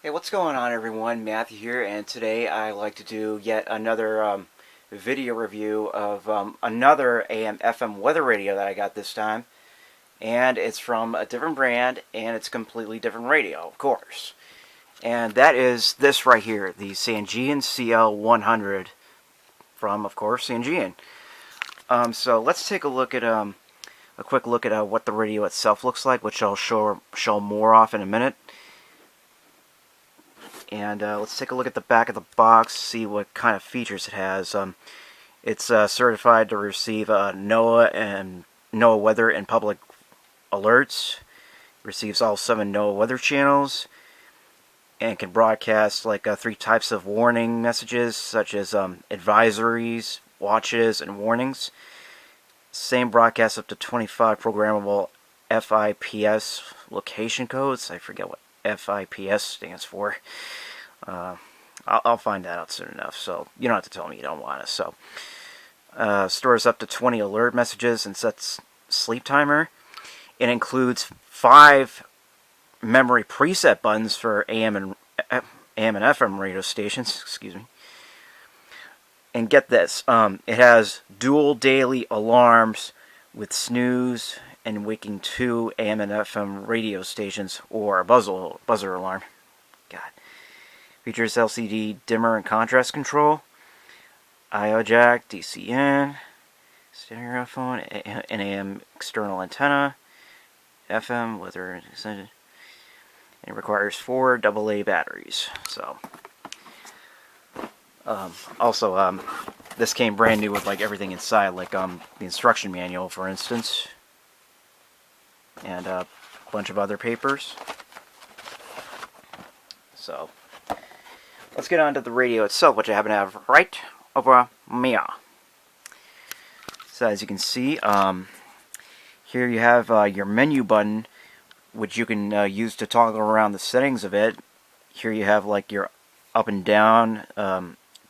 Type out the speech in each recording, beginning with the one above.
Hey, what's going on, everyone? Matthew here, and today I like to do yet another video review of another AM/FM weather radio that I got this time, and it's from a different brand, and it's a completely different radio, of course. And that is this right here, the Sangean CL-100 from, of course, Sangean. So let's take a quick look at what the radio itself looks like, which I'll show more off in a minute. And let's take a look at the back of the box, see what kind of features it has. It's certified to receive NOAA and NOAA weather and public alerts. Receives all 7 NOAA weather channels, and can broadcast like 3 types of warning messages, such as advisories, watches, and warnings. Same broadcast up to 25 programmable FIPS location codes. I forget what FIPS stands for. I'll find that out soon enough, so you don't have to tell me you don't want it. So stores up to 20 alert messages and sets sleep timer. It includes 5 memory preset buttons for AM and FM radio stations. Excuse me. And get this, it has dual daily alarms with snooze and waking 2 AM and FM radio stations, or a buzzer alarm. God. Features LCD dimmer and contrast control, I/O jack, DCN, stereophone, an AM external antenna, FM weather, and it requires 4 AA batteries. So, also, this came brand new with like everything inside, like the instruction manual, for instance, and a bunch of other papers. So, let's get on to the radio itself, which I happen to have right over me. So as you can see, here you have your menu button, which you can use to toggle around the settings of it. Here you have like your up and down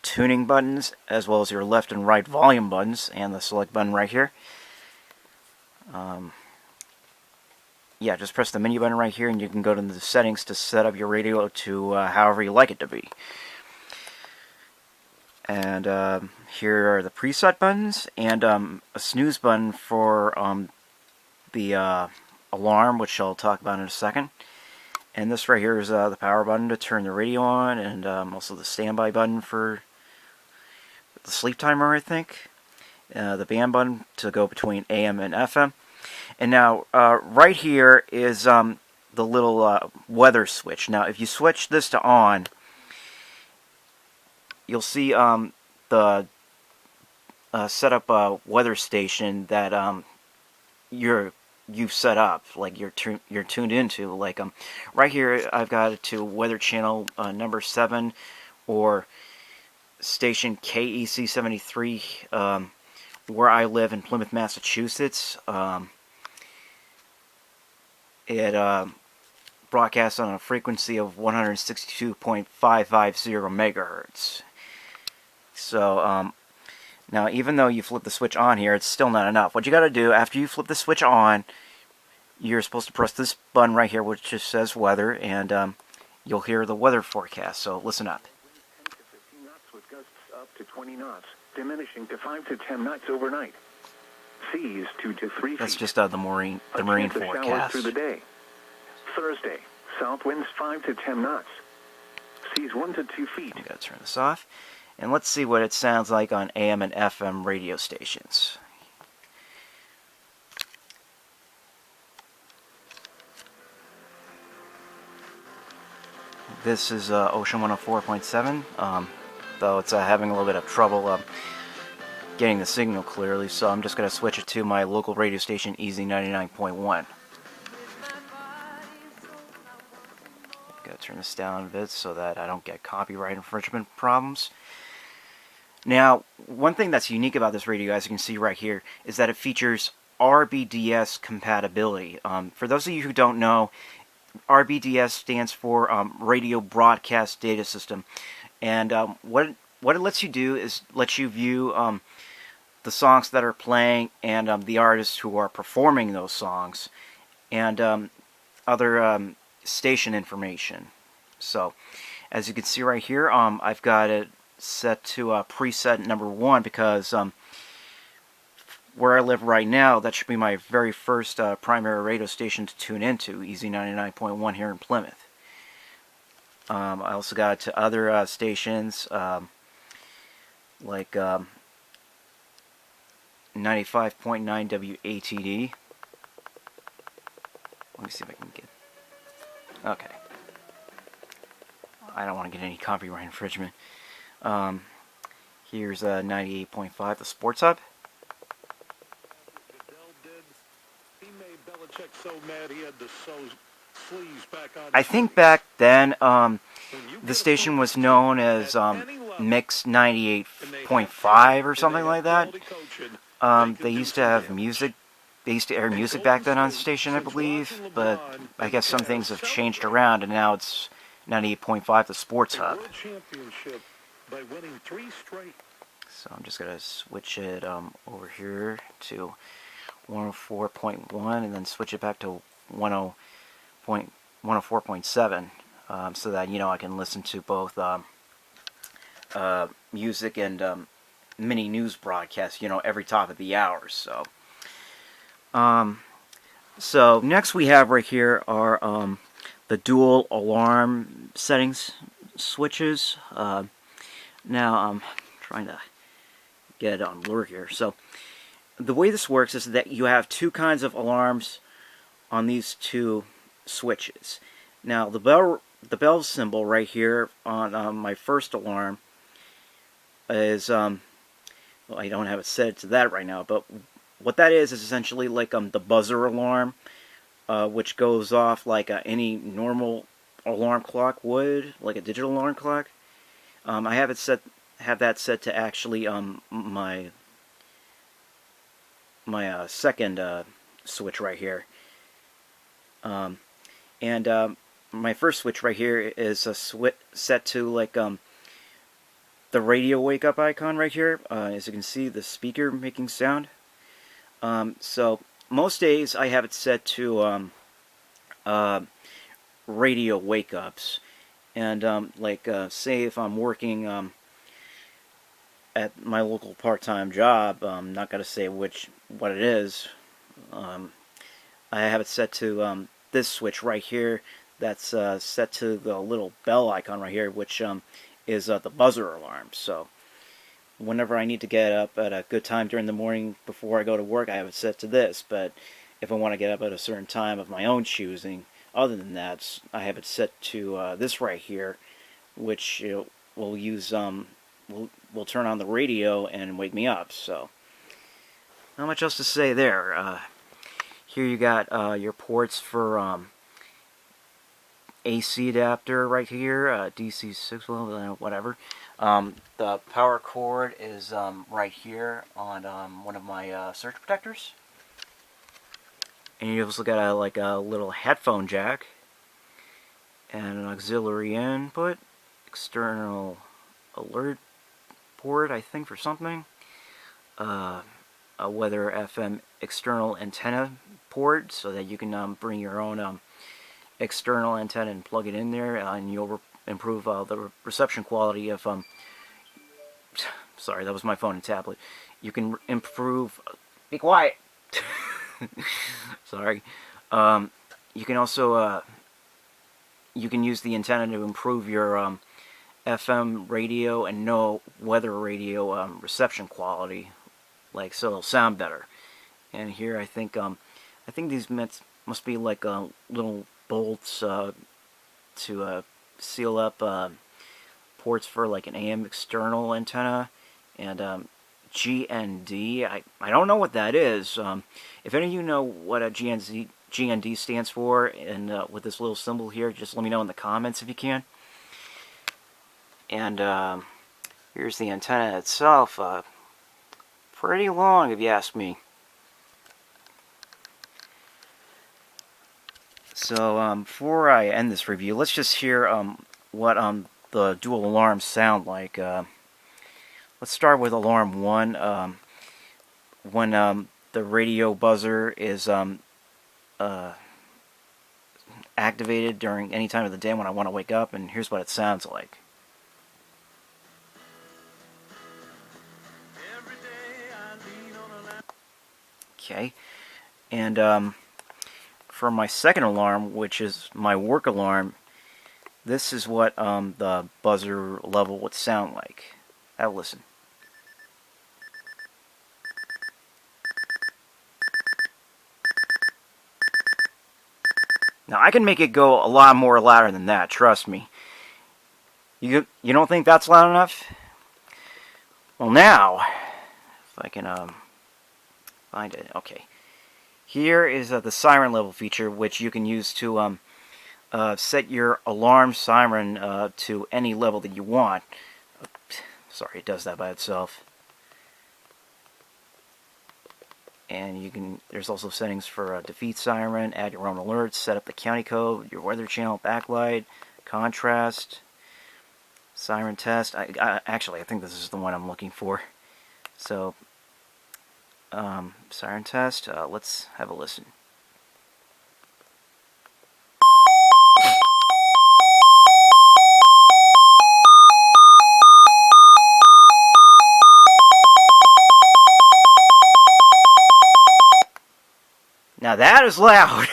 tuning buttons, as well as your left and right volume buttons, and the select button right here. Yeah, just press the menu button right here, and you can go to the settings to set up your radio to however you like it to be. And here are the preset buttons, and a snooze button for the alarm, which I'll talk about in a second. And this right here is the power button to turn the radio on, and also the standby button for the sleep timer, I think. The band button to go between AM and FM. And now, right here is the little weather switch. Now, if you switch this to on, you'll see the setup weather station that you've set up, like you're tuned into. Like right here, I've got it to weather channel number 7, or station KEC 73, where I live in Plymouth, Massachusetts. It broadcasts on a frequency of 162.550 megahertz. So, now even though you flip the switch on here, it's still not enough. What you gotta do, after you flip the switch on, you're supposed to press this button right here, which just says weather, and you'll hear the weather forecast. So listen up. 10 to 15 knots with gusts up to 20 knots, diminishing to 5 to 10 knots overnight. Seas 2 to 3 feet. That's just the marine forecast. Through the day. Thursday, south winds 5 to 10 knots. Seas 1 to 2 feet. I gotta turn this off, and let's see what it sounds like on AM and FM radio stations. This is Ocean 104.7, though it's having a little bit of trouble getting the signal clearly, so I'm just going to switch it to my local radio station, Easy 99.1. Gotta turn this down a bit so that I don't get copyright infringement problems. Now, one thing that's unique about this radio, as you can see right here, is that it features RBDS compatibility. For those of you who don't know, RBDS stands for Radio Broadcast Data System, and what it lets you do is let you view the songs that are playing and the artists who are performing those songs, and other station information. So, as you can see right here, I've got it set to preset number 1 because where I live right now, that should be my very first primary radio station to tune into, Easy 99.1 here in Plymouth. I also got it to other stations like 95.9 WATD. Let me see if I can get... Okay. I don't want to get any copyright infringement. Here's 98.5, the Sports Hub. I think back then, the station was known as Mix 98.5 or something like that. They used to have music. They used to air music back then on the station, I believe. But I guess some things have changed around, and now it's 98.5, the Sports Hub. So I'm just gonna switch it over here to 104.1, and then switch it back to 104.7, so that I can listen to both music and mini news broadcasts, every top of the hour. So next we have right here are the dual alarm settings switches. Now I'm trying to get it on blur here. So the way this works is that you have two kinds of alarms on these two switches. Now the bell symbol right here on my first alarm is well, I don't have it set to that right now, but what that is essentially like the buzzer alarm, which goes off like any normal alarm clock would, like a digital alarm clock. I have that set to actually my second switch right here. And my first switch right here is set to like the radio wake up icon right here. As you can see, the speaker making sound. So most days I have it set to radio wake ups, and like say if I'm working at my local part-time job, I'm not gonna say what it is. I have it set to this switch right here. That's set to the little bell icon right here, which is the buzzer alarm. So whenever I need to get up at a good time during the morning before I go to work, I have it set to this. But if I want to get up at a certain time of my own choosing, other than that, I have it set to this right here, which will use will turn on the radio and wake me up. So not much else to say there. Here you got your ports for AC adapter right here, DC 6, whatever. The power cord is right here on one of my surge protectors. And you also got like a little headphone jack and an auxiliary input, external alert port, I think, for something. A weather FM external antenna port, so that you can bring your own external antenna and plug it in there, and you'll improve the reception quality of sorry, that was my phone and tablet. You can improve... Be quiet! Sorry. You can also you can use the antenna to improve your FM radio and no weather radio reception quality, like so it'll sound better. And here I think these must be like little bolts to seal up ports for like an AM external antenna, and GND. I don't know what that is. If any of you know what a GND stands for, and with this little symbol here, just let me know in the comments if you can. And here's the antenna itself. Pretty long, if you ask me. So before I end this review, let's just hear what the dual alarms sound like. Let's start with alarm 1. When the radio buzzer is activated during any time of the day when I want to wake up, and here's what it sounds like. Okay, and for my second alarm, which is my work alarm, this is what the buzzer level would sound like. Have a listen. Now I can make it go a lot more louder than that, trust me. You don't think that's loud enough? Well, now, if I can find it. Okay. Here is the siren level feature, which you can use to set your alarm siren to any level that you want. Sorry, it does that by itself. And you can. There's also settings for defeat siren, add your own alerts, set up the county code, your weather channel backlight, contrast, siren test. Actually, I think this is the one I'm looking for. So, siren test. Let's have a listen. Now that is loud.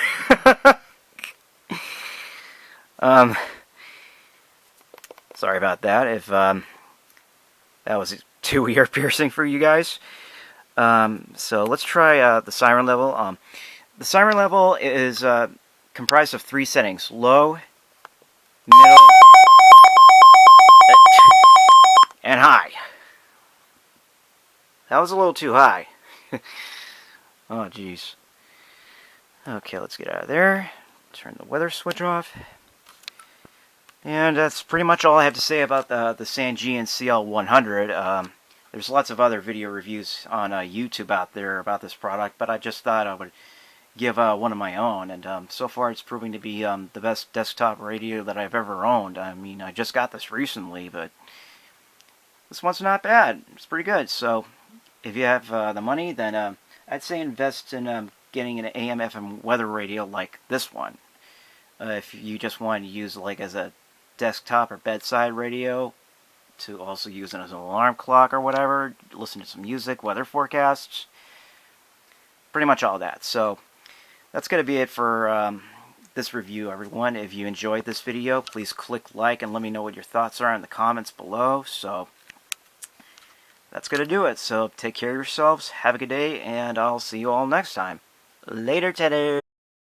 Sorry about that. If that was too ear piercing for you guys. So let's try the siren level. The siren level is comprised of 3 settings: low, middle, and high. That was a little too high. Oh, jeez. Okay, let's get out of there. Turn the weather switch off. And that's pretty much all I have to say about the Sangean CL-100. There's lots of other video reviews on YouTube out there about this product, but I just thought I would give one of my own. And so far it's proving to be the best desktop radio that I've ever owned. I mean, I just got this recently, but this one's not bad. It's pretty good. So if you have the money, then I'd say invest in getting an AM/FM weather radio like this one. If you just want to use like as a desktop or bedside radio, to also use it as an alarm clock or whatever, listen to some music, weather forecasts, pretty much all that. So that's going to be it for this review, everyone. If you enjoyed this video, please click like and let me know what your thoughts are in the comments below. So that's going to do it. So take care of yourselves, have a good day, and I'll see you all next time. Later, Teddy.